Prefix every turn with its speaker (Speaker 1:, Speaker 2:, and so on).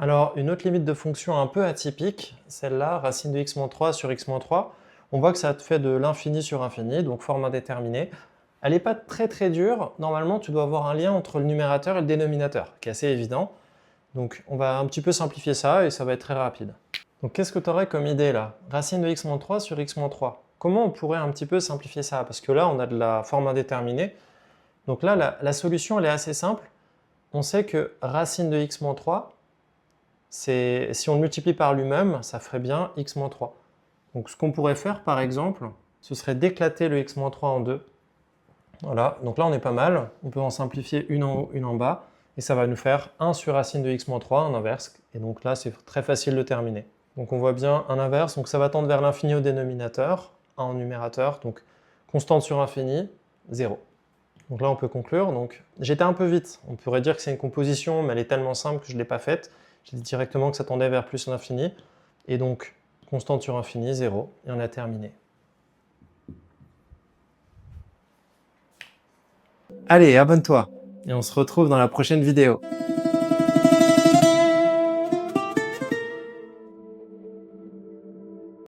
Speaker 1: Alors, une autre limite de fonction un peu atypique, celle-là, racine de x-3 sur x-3, on voit que ça te fait de l'infini sur infini, donc forme indéterminée. Elle n'est pas très très dure. Normalement, tu dois avoir un lien entre le numérateur et le dénominateur, qui est assez évident. Donc, on va un petit peu simplifier ça et ça va être très rapide. Donc, qu'est-ce que tu aurais comme idée là? Racine de x-3 sur x-3. Comment on pourrait un petit peu simplifier ça? Parce que là, on a de la forme indéterminée. Donc là, la solution, elle est assez simple. On sait que racine de x-3, si on le multiplie par lui-même, ça ferait bien x-3. Donc ce qu'on pourrait faire, par exemple, ce serait d'éclater le x-3 en deux. Voilà, donc là on est pas mal. On peut en simplifier une en haut, une en bas. Et ça va nous faire 1 sur racine de x-3 en inverse. Et donc là, c'est très facile de terminer. Donc on voit bien un inverse, donc ça va tendre vers l'infini au dénominateur, 1 au numérateur, donc constante sur infini, 0. Donc là, on peut conclure. Donc, j'étais un peu vite. On pourrait dire que c'est une composition, mais elle est tellement simple que je ne l'ai pas faite. J'ai dit directement que ça tendait vers plus l'infini. Et donc, constante sur infini, 0. Et on a terminé. Allez, abonne-toi. Et on se retrouve dans la prochaine vidéo.